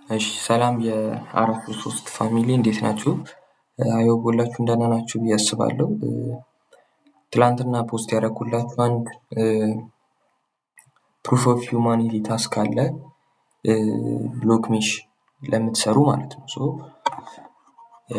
እሺ ሰላም የ4+3 ፋሚሊ እንዴት ናችሁ? አይሆፕ ሁላችሁም ደህና ናችሁ ብዬ አስባለሁ። ትላንትና ፖስት ያደረኩላችሁ አንድ ፕሩፍ ኦፍ ሂውማኒቲ ታስክ አለ ብሎክ ሜሽ ለምትሰሩ ማለት ነው።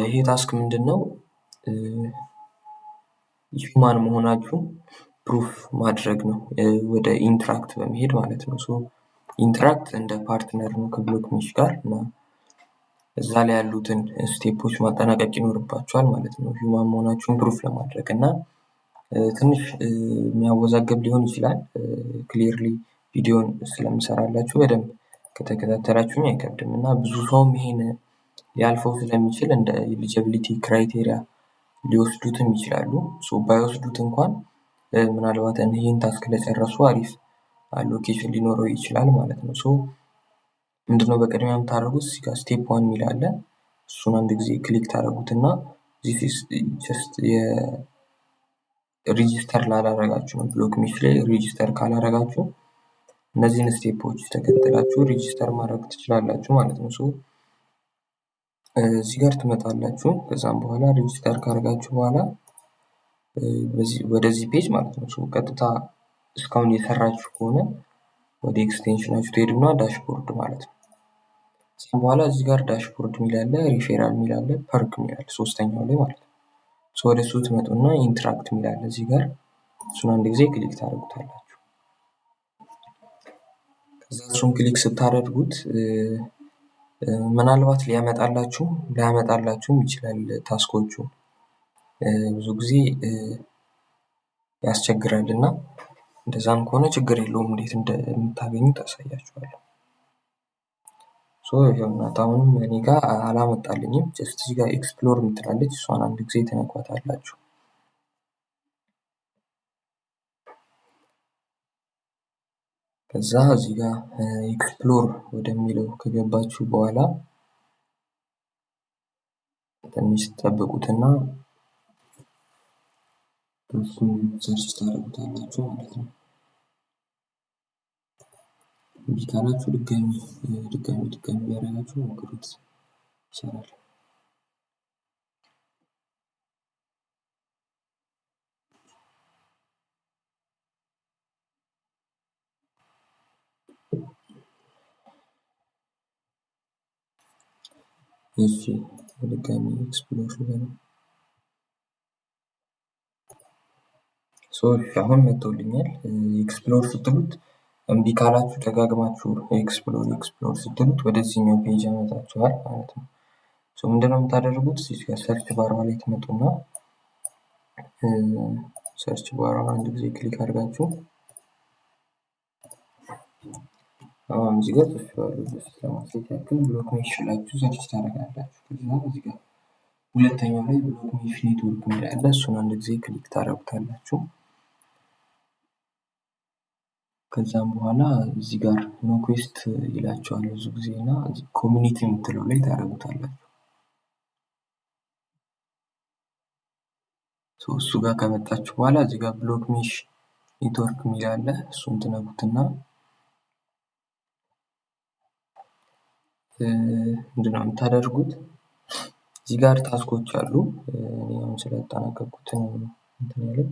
ይሄ ታስክ ምንድነው? ሂውማን መሆናችሁን ፕሩፍ ማድረግ ነው ወደ ኢንትራክት በመሄድ ማለት ነው። ኢንትራክት እንደ ፓርትነር ነው ከብሎክ ሜሽ ጋር እና እዛ ላይ ያሉትን ስቴፖች ማጠናቀቅ ይኖርባችኋል ማለት ነው። ሂውማን መሆናችሁን ፕሩፍ ለማድረግ እና ትንሽ የሚያወዛግብ ሊሆን ይችላል። ክሊርሊ ቪዲዮን ስለምሰራላችሁ በደንብ ከተከታተላችሁኝ አይከብድም እና ብዙ ሰውም ይሄን ሊያልፈው ስለሚችል እንደ ኤሊጂቢሊቲ ክራይቴሪያ ሊወስዱትም ይችላሉ። ባይወስዱት እንኳን ምናልባት ይሄን ታስክ ለጨረሱ አሪፍ አሎኬሽን ሊኖረው ይችላል ማለት ነው። ምንድነው በቅድሚያ የምታደርጉት እዚህ ጋር ስቴፕ 1 የሚል አለ። እሱን አንድ ጊዜ ክሊክ ታደርጉትና this is just ሬጂስተር ላላረጋችሁ ነው። ብሎክ ሜሽ ላይ ሬጂስተር ካላረጋችሁ እነዚህን ስቴፖች ተከትላችሁ ሬጂስተር ማድረግ ትችላላችሁ ማለት ነው። እዚህ ጋር ትመጣላችሁ። ከዛም በኋላ ሬጂስተር ካረጋችሁ በኋላ ወደዚህ ፔጅ ማለት ነው። ቀጥታ እስካሁን የሰራችሁ ከሆነ ወደ ኤክስቴንሽናችሁ ትሄዱና ዳሽቦርድ ማለት ነው። ከዛም በኋላ እዚህ ጋር ዳሽቦርድ የሚል አለ፣ ሪፌራል የሚል አለ፣ ፐርክ የሚል አለ ሶስተኛው ላይ ማለት ነው። ወደ እሱ ትመጡና ኢንትራክት የሚል አለ እዚህ ጋር እሱን አንድ ጊዜ ክሊክ ታደርጉታላችሁ። ከዛ እሱን ክሊክ ስታደርጉት ምናልባት ሊያመጣላችሁም ይችላል ታስኮቹ ብዙ ጊዜ ያስቸግራል እና እንደዛም ከሆነ ችግር የለውም እንዴት እንደምታገኙት አሳያችኋለሁ። ይኸውና አሁንም እኔ ጋር አላመጣልኝም። ጀስት እዚህ ጋር ኤክስፕሎር የምትላለች እሷን አንድ ጊዜ ትነኳታላችሁ። ከዛ እዚህ ጋር ኤክስፕሎር ወደሚለው ከገባችሁ በኋላ ትንሽ ትጠብቁትና እሱን ሰርች ታደርጉታላችሁ ማለት ነው። እምቢ ካላችሁ ድጋሚ ያደረጋችሁ ሞክሩት፣ ይሰራል። እሺ ድጋሚ ኤክስፕሎር ልበለው። አሁን መጥቶልኛል። ኤክስፕሎር ስትሉት እምቢ ካላችሁ ደጋግማችሁ ኤክስፕሎር ስትሉት ወደዚህኛው ፔጅ ያመጣችኋል ማለት ነው። ምንድነው የምታደርጉት? እዚህ ጋር ሰርች ባሯ ላይ ትመጡና ሰርች ባሯ አንድ ጊዜ ክሊክ አድርጋችሁ አሁን እዚህ ጋር ጽፌዋለሁ ለማሳየት ያክል ብሎክ ሜሽ ብላችሁ ሰርች ታደርጋላችሁ። ከዛ እዚህ ጋር ሁለተኛው ላይ ብሎክ ሜሽ ኔትወርክ የሚል አለ። እሱን አንድ ጊዜ ክሊክ ታደርጉታላችሁ። ከዛም በኋላ እዚህ ጋር ኖ ኩዌስት ይላችኋል ብዙ ጊዜ እና ኮሚኒቲ የምትለው ላይ ታደርጉታላችሁ። እሱ ጋር ከመጣችሁ በኋላ እዚህ ጋር ብሎክ ሜሽ ኔትወርክ የሚል አለ። እሱን ትነኩትና ምንድነው የምታደርጉት? እዚህ ጋር ታስኮች አሉ። እኔ አሁን ስላጠናቀቅኩት እንትን ያለኝ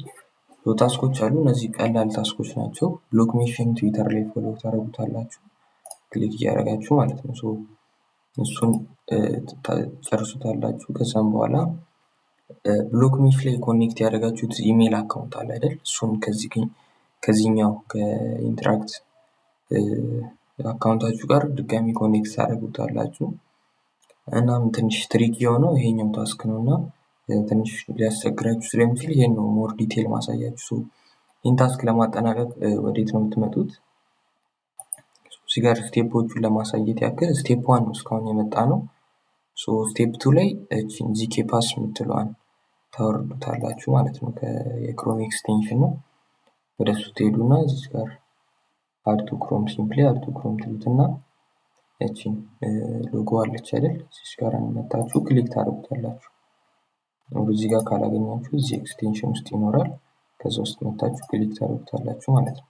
ታስኮች አሉ። እነዚህ ቀላል ታስኮች ናቸው። ብሎክ ሜሽን ትዊተር ላይ ፎሎ ታደርጉታላችሁ ክሊክ እያደረጋችሁ ማለት ነው። እሱን ጨርሱታላችሁ። ከዛም በኋላ ብሎክ ሜሽ ላይ ኮኔክት ያደረጋችሁት ኢሜል አካውንት አለ አይደል? እሱን ከዚህኛው ከኢንትራክት አካውንታችሁ ጋር ድጋሚ ኮኔክት ታደርጉታላችሁ። እናም ትንሽ ትሪክ የሆነው ይሄኛው ታስክ ነው እና ትንሽ ሊያስቸግራችሁ ስለሚችል ይሄን ነው ሞር ዲቴል ማሳያችሁ። ይህን ታስክ ለማጠናቀቅ ወዴት ነው የምትመጡት? እዚህ ጋር ስቴፖቹን ለማሳየት ያክል ስቴፕ 1 ነው እስካሁን የመጣ ነው። ስቴፕ 2 ላይ እቺን ዚኬ ፓስ የምትለዋን ታወርዱታላችሁ ማለት ነው። የክሮም ኤክስቴንሽን ነው። ወደሱ ትሄዱና እዚህ ጋር አድቱ ክሮም ሲምፕሊ አድቱ ክሮም ትሉትና እቺን ሎጎ አለች አይደል? እዚህ ጋር መጣችሁ ክሊክ ታደርጉታላችሁ። እዚህ ጋር ካላገኛችሁ እዚህ ኤክስቴንሽን ውስጥ ይኖራል። ከዛ ውስጥ መጣችሁ ክሊክ ታደርጉታላችሁ ማለት ነው።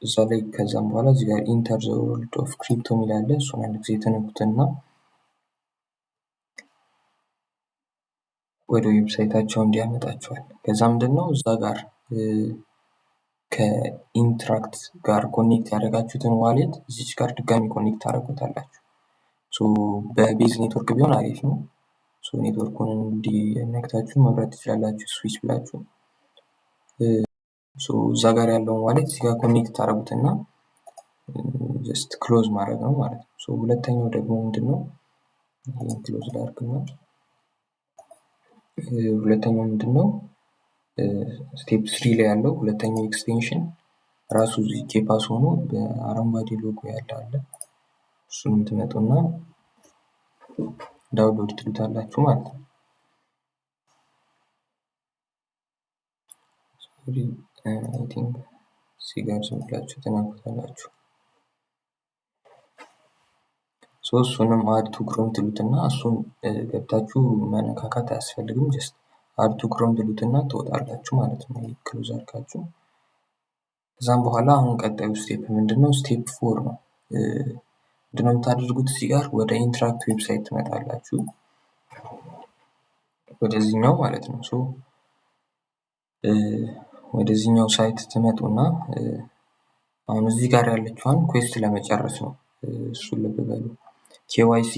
እዛ ላይ ከዛም በኋላ እዚህ ጋር ኢንተር ዘ ወርልድ ኦፍ ክሪፕቶ የሚል አለ። እሱን አንድ ጊዜ የተነኩትና ወደ ዌብሳይታቸው እንዲያመጣቸዋል። ከዛ ምንድነው እዛ ጋር ከኢንትራክት ጋር ኮኔክት ያደረጋችሁትን ዋሌት እዚች ጋር ድጋሚ ኮኔክት ታደርጉታላችሁ። በቤዝ ኔትወርክ ቢሆን አሪፍ ነው። ኔትወርኩን እንዲነክታችሁ መምረጥ ትችላላችሁ ስዊች ብላችሁ። እዛ ጋር ያለውን ዋሌት እዚህ ጋር ኮኔክት ታደርጉትና ጀስት ክሎዝ ማድረግ ነው ማለት ነው። ሁለተኛው ደግሞ ምንድነው ይሄን ክሎዝ ላድርግና ሁለተኛው ምንድነው ስቴፕ 3 ላይ ያለው ሁለተኛው ኤክስቴንሽን ራሱ እዚህ ኬፓስ ሆኖ በአረንጓዴ ሎጎ ያለ አለ። እሱንም ትመጡና ዳውንሎድ ትሉታላችሁ ማለት ነው። አይ ቲንክ እዚህ ጋር ዝም ብላችሁ ትነኩታላችሁ። እሱንም አድ ቱ ክሮም ትሉትና እሱን ገብታችሁ መነካካት አያስፈልግም። ጀስት አድ ቱ ክሮም ትሉትና ትወጣላችሁ ማለት ነው። ክሎዝ አድርጋችሁ ከዛም በኋላ አሁን ቀጣዩ ስቴፕ ምንድነው? ስቴፕ 4 ነው። ምንድነው የምታደርጉት? እዚህ ጋር ወደ ኢንትራክት ዌብሳይት ትመጣላችሁ፣ ወደዚህኛው ማለት ነው። ወደዚህኛው ሳይት ትመጡና አሁን እዚህ ጋር ያለችዋን ኩዌስት ለመጨረስ ነው። እሱን ልብ በሉ። ኬዋይሲ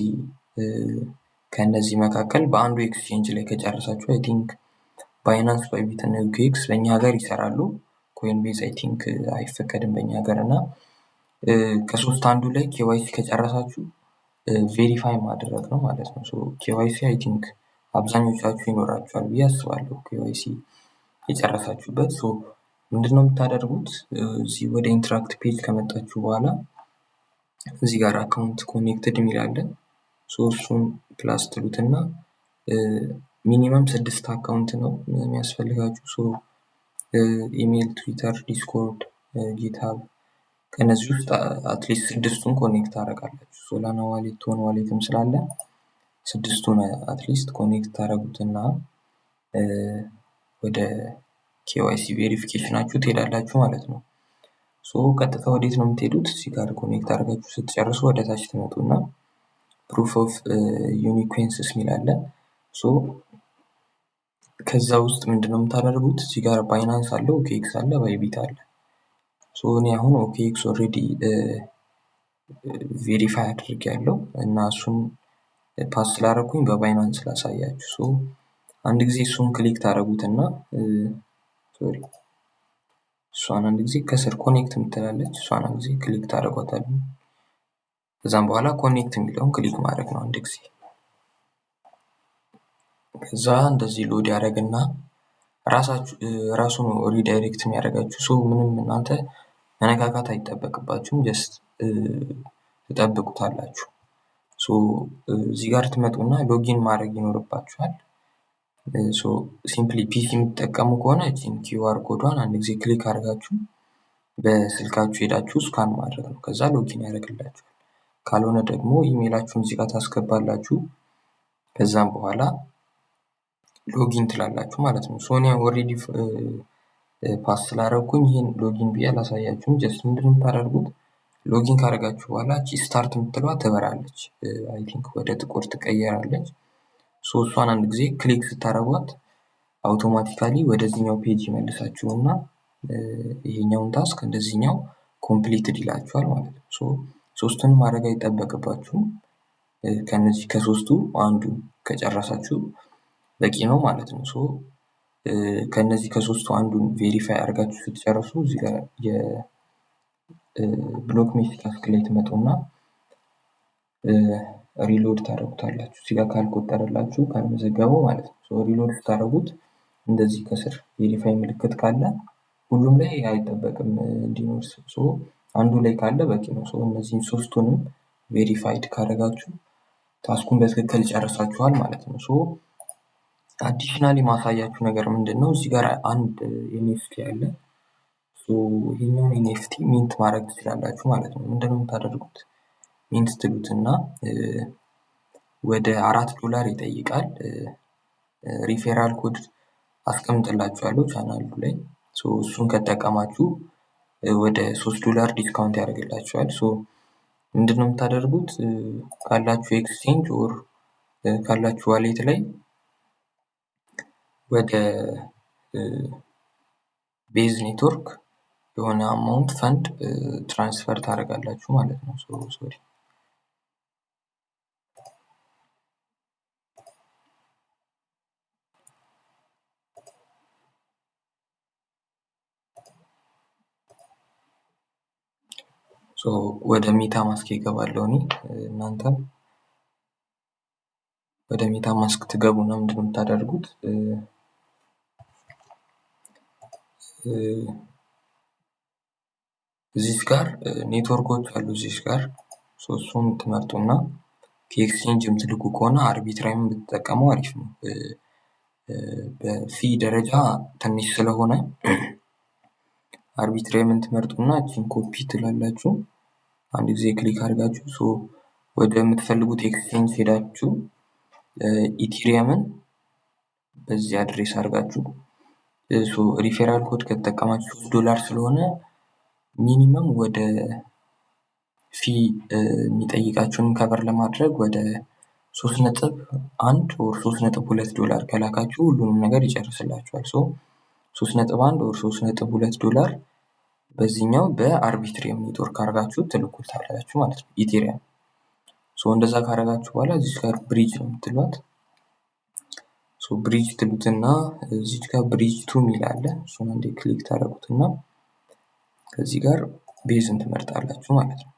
ከእነዚህ መካከል በአንዱ ኤክስቼንጅ ላይ ከጨረሳችሁ አይ ቲንክ ባይናንስ፣ ባይቢት እና ዩኬኤክስ በእኛ ሀገር ይሰራሉ። ኮይንቤዝ አይ ቲንክ አይፈቀድም በእኛ ሀገር እና ከሶስት አንዱ ላይ ኬዋይሲ ከጨረሳችሁ ቬሪፋይ ማድረግ ነው ማለት ነው። ኬዋይሲ አይ ቲንክ አብዛኞቻችሁ ይኖራችኋል ብዬ አስባለሁ። ኬዋይሲ የጨረሳችሁበት ምንድነው የምታደርጉት? እዚህ ወደ ኢንትራክት ፔጅ ከመጣችሁ በኋላ እዚህ ጋር አካውንት ኮኔክትድ የሚል አለ። እሱን ፕላስ ትሉትና ሚኒመም 6 አካውንት ነው የሚያስፈልጋችሁ። ኢሜል፣ ትዊተር፣ ዲስኮርድ፣ ጊትሃብ ከነዚህ ውስጥ አትሊስት 6ቱን ኮኔክት ታደርጋላችሁ። ሶላና ዋሌት፣ ቶን ዋሌትም ስላለ 6ቱን አትሊስት ኮኔክት ታደርጉትና ወደ ኬዋይሲ ቬሪፊኬሽናችሁ ትሄዳላችሁ ማለት ነው። ቀጥታ ወዴት ነው የምትሄዱት? እዚህ ጋር ኮኔክት አድርጋችሁ ስትጨርሱ ወደ ታች ትመጡና ፕሩፍ ኦፍ ዩኒኩዌንስስ የሚል አለ። ከዛ ውስጥ ምንድነው የምታደርጉት? እዚህ ጋር ባይናንስ አለ፣ ኦኬኤክስ አለ፣ ባይቢት አለ። እኔ አሁን ኦኬኤክስ ኦልሬዲ ቬሪፋይ አድርጌያለሁ እና እሱን ፓስ ስላደረኩኝ በባይናንስ ላሳያችሁ። አንድ ጊዜ እሱን ክሊክ ታደርጉትና እሷን አንድ ጊዜ ከስር ኮኔክት የምትላለች እሷን አንድ ጊዜ ክሊክ ታደርጓታላችሁ። ከዛም በኋላ ኮኔክት የሚለውን ክሊክ ማድረግ ነው አንድ ጊዜ። ከዛ እንደዚህ ሎድ ያደርግና ራሱን ሪዳይሬክት የሚያደርጋችሁ ምንም እናንተ መነካካት አይጠበቅባችሁም። ጀስት ትጠብቁታላችሁ። እዚህ ጋር ትመጡና ሎጊን ማድረግ ይኖርባችኋል። ሲምፕሊ ፒሲ የምትጠቀሙ ከሆነ እቺን ኪውአር ኮዷን አንድ ጊዜ ክሊክ አድርጋችሁ በስልካችሁ ሄዳችሁ ስካን ማድረግ ነው። ከዛ ሎጊን ያደርግላችኋል። ካልሆነ ደግሞ ኢሜይላችሁን እዚህ ጋር ታስገባላችሁ። ከዛም በኋላ ሎጊን ትላላችሁ ማለት ነው። እኔ ኦልሬዲ ፓስ ስላደረኩኝ ይሄን ሎጊን ብዬ አላሳያችሁም። ጀስት ምንድነው የምታደርጉት? ሎጊን ካደረጋችሁ በኋላ እቺ ስታርት የምትለዋ ትበራለች። አይ ቲንክ ወደ ጥቁር ትቀየራለች። እሷን አንድ ጊዜ ክሊክ ስታደርጓት አውቶማቲካሊ ወደዚህኛው ፔጅ ይመልሳችሁና ይሄኛውን ታስክ እንደዚህኛው ኮምፕሊትድ ይላችኋል ማለት ነው። ሶስቱን ማድረግ አይጠበቅባችሁም። ከነዚህ ከሶስቱ አንዱን ከጨረሳችሁ በቂ ነው ማለት ነው። ከነዚህ ከሶስቱ አንዱን ቬሪፋይ አድርጋችሁ ስትጨርሱ እዚህ ጋር የብሎክ ሜሴጅ ታስክ ላይ ትመጡና ሪሎድ ታደርጉታላችሁ። እዚህ ጋር ካልቆጠረላችሁ ካልመዘገበው ማለት ነው። ሪሎድ ስታደርጉት እንደዚህ ከስር ቬሪፋይ ምልክት ካለ ሁሉም ላይ አይጠበቅም እንዲኖር። አንዱ ላይ ካለ በቂ ነው። እነዚህን ሶስቱንም ቬሪፋይድ ካደረጋችሁ ታስኩን በትክክል ጨርሳችኋል ማለት ነው። አዲሽናሊ ማሳያችሁ ነገር ምንድነው? እዚህ ጋር አንድ ኤንኤፍቲ አለ። ይሄኛውን ኤንኤፍቲ ሚንት ማድረግ ትችላላችሁ ማለት ነው። ምንድነው የምታደርጉት? ሚንት ትሉትና ወደ $4 ይጠይቃል። ሪፌራል ኮድ አስቀምጥላችኋለሁ ቻናሉ ላይ። እሱን ከጠቀማችሁ ወደ $3 ዲስካውንት ያደርግላችኋል። ምንድነው የምታደርጉት? ካላችሁ ኤክስቼንጅ ኦር ካላችሁ ዋሌት ላይ ወደ ቤዝ ኔትወርክ የሆነ አማውንት ፈንድ ትራንስፈር ታደርጋላችሁ ማለት ነው። ሶሪ ወደ ሜታማስክ ይገባለሁ እኔ። እናንተም ወደ ሜታማስክ ትገቡና ምንድነው የምታደርጉት? እዚህ ጋር ኔትወርኮች አሉ። እዚህ ጋር እሱን ትመርጡና ከኤክስቼንጅ የምትልኩ ከሆነ አርቢትራይም ብትጠቀሙ አሪፍ ነው። በፊ ደረጃ ትንሽ ስለሆነ አርቢትራይምን ትመርጡና እቺን ኮፒ ትላላችሁ። አንድ ጊዜ ክሊክ አድርጋችሁ ወደ የምትፈልጉት ኤክስቼንጅ ሄዳችሁ ኢቴሪየምን በዚህ አድሬስ አድርጋችሁ ሪፌራል ኮድ ከተጠቀማችሁ $3 ስለሆነ ሚኒመም ወደ ፊ የሚጠይቃችሁን ከቨር ለማድረግ ወደ 3.1 or $3.2 ከላካችሁ ሁሉንም ነገር ይጨርስላችኋል። 3.1 or $3.2 በዚህኛው በአርቢትሪየም ኔትወርክ አድርጋችሁ ትልኩታላችሁ ማለት ነው ኢቴሪየም። እንደዛ ካደረጋችሁ በኋላ እዚህ ጋር ብሪጅ ነው የምትሏት። ብሪጅ ትሉትና እዚህ ጋር ብሪጅ 2 ሚል አለ። እሱን አንዴ ክሊክ ታደርጉትና ከዚህ ጋር ቤዝን ትመርጣላችሁ ማለት ነው።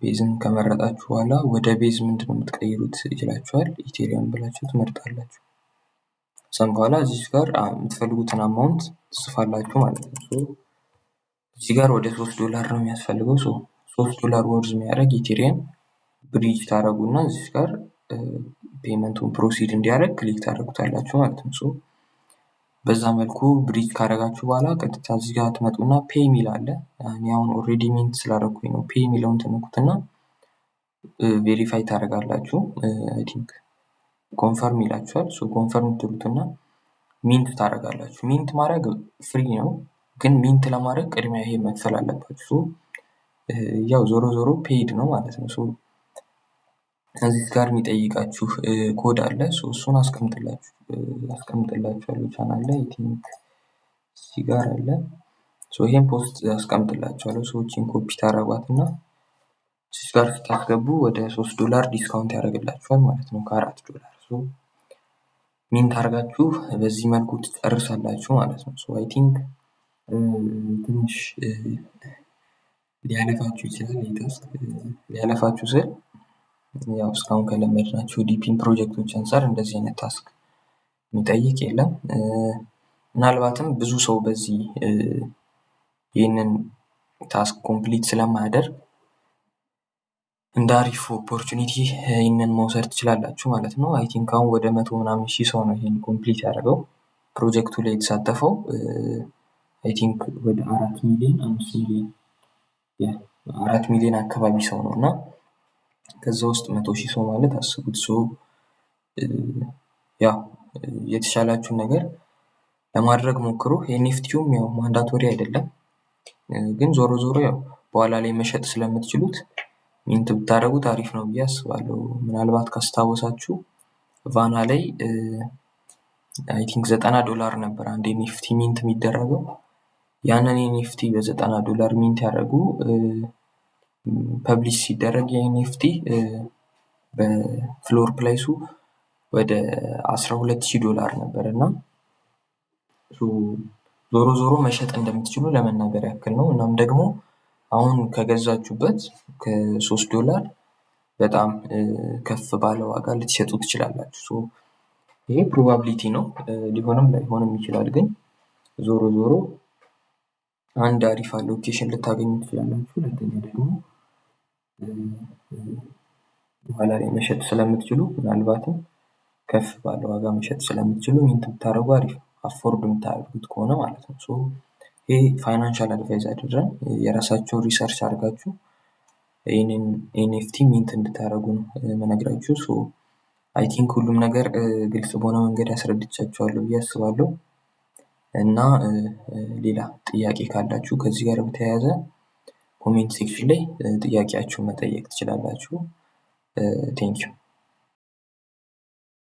ቤዝን ከመረጣችሁ በኋላ ወደ ቤዝ ምንድነው የምትቀይሩት ይላችኋል። ኢቴሪየም ብላችሁ ትመርጣላችሁ። ከዛም በኋላ እዚህ ጋር የምትፈልጉትን አማውንት ትጽፋላችሁ ማለት ነው። እዚህ ጋር ወደ $3 ነው የሚያስፈልገው። $3 ወርዝ የሚያደርግ ኢቴሪየም ብሪጅ ታደርጉና እዚህ ጋር ፔመንቱን ፕሮሲድ እንዲያደርግ ክሊክ ታደርጉታላችሁ ማለት ነው። በዛ መልኩ ብሪጅ ካደረጋችሁ በኋላ ቀጥታ እዚህ ጋር ትመጡና ፔይ ሚል አለ። እኔ አሁን ኦልሬዲ ሚንት ስላደረኩኝ ነው። ፔይ ሚለውን ትነኩትና ቬሪፋይ ታደርጋላችሁ። አይ ቲንክ ኮንፈርም ይላችኋል። ኮንፈርም ትሉትና ሚንት ታደርጋላችሁ። ሚንት ማድረግ ፍሪ ነው፣ ግን ሚንት ለማድረግ ቅድሚያ ይሄ መክፈል አለባችሁ። ያው ዞሮ ዞሮ ፔይድ ነው ማለት ነው። እዚህ ጋር የሚጠይቃችሁ ኮድ አለ። እሱን አስቀምጥላችኋለሁ ቻናል ላይ። አይ ቲንክ እዚህ ጋር አለ። ይሄን ፖስት አስቀምጥላችኋለሁ። ሰዎችን ኮፒ ታረጓትና እዚህ ጋር ስታስገቡ ወደ $3 ዲስካውንት ያደርግላችኋል ማለት ነው ከ$4። ሚንት አድርጋችሁ በዚህ መልኩ ትጨርሳላችሁ ማለት ነው። አይ ቲንክ ትንሽ ሊያለፋችሁ ይችላል። ሊያለፋችሁ ስል ያው እስካሁን ከለመድናቸው ዲፒን ፕሮጀክቶች አንፃር እንደዚህ አይነት ታስክ የሚጠይቅ የለም። ምናልባትም ብዙ ሰው በዚህ ይህንን ታስክ ኮምፕሊት ስለማያደርግ እንደ አሪፍ ኦፖርቹኒቲ ይህንን መውሰድ ትችላላችሁ ማለት ነው። አይ ቲንክ አሁን ወደ 100 ምናምን ሺህ ሰው ነው ይህን ኮምፕሊት ያደረገው ፕሮጀክቱ ላይ የተሳተፈው። አይ ቲንክ ወደ 4 ሚሊዮን አካባቢ ሰው ነው እና ከዛ ውስጥ 100 ሺህ ሰው ማለት አስቡት። ያው የተሻላችሁን ነገር ለማድረግ ሞክሩ። ኤንኤፍቲውም ያው ማንዳቶሪ አይደለም፣ ግን ዞሮ ዞሮ ያው በኋላ ላይ መሸጥ ስለምትችሉት ሚንት ብታደርጉት አሪፍ ነው ብዬ አስባለሁ። ምናልባት ካስታወሳችሁ ቫና ላይ አይ ቲንክ $90 ነበር አንድ ኤንኤፍቲ ሚንት የሚደረገው። ያንን ኤንኤፍቲ በ$90 ሚንት ያደረጉ ፐብሊሽ ሲደረግ የኤንኤፍቲ በፍሎር ፕራይሱ ወደ $12,000 ነበር እና ዞሮ ዞሮ መሸጥ እንደምትችሉ ለመናገር ያክል ነው። እናም ደግሞ አሁን ከገዛችሁበት ከ$3 በጣም ከፍ ባለ ዋጋ ልትሸጡ ትችላላችሁ። ይሄ ፕሮባቢሊቲ ነው፣ ሊሆንም ላይሆንም ይችላል። ግን ዞሮ ዞሮ አንድ አሪፍ አሎኬሽን ልታገኙ ትችላላችሁ። ሁለተኛ ደግሞ በኋላ ላይ መሸጥ ስለምትችሉ ምናልባትም ከፍ ባለ ዋጋ መሸጥ ስለምትችሉ ሚንት ብታደርጉ አሪፍ፣ አፎርድ የምታደርጉት ከሆነ ማለት ነው። ይሄ ፋይናንሻል አድቫይዝ አይደለም፣ የራሳችሁን ሪሰርች አድርጋችሁ ይህንን ኤንኤፍቲ ሚንት እንድታደርጉ ነው መነግራችሁ። አይ ቲንክ ሁሉም ነገር ግልጽ በሆነ መንገድ ያስረድቻችኋለሁ ብዬ አስባለሁ። እና ሌላ ጥያቄ ካላችሁ ከዚህ ጋር በተያያዘ ኮሜንት ሴክሽን ላይ ጥያቄያችሁን መጠየቅ ትችላላችሁ። ቴንኪው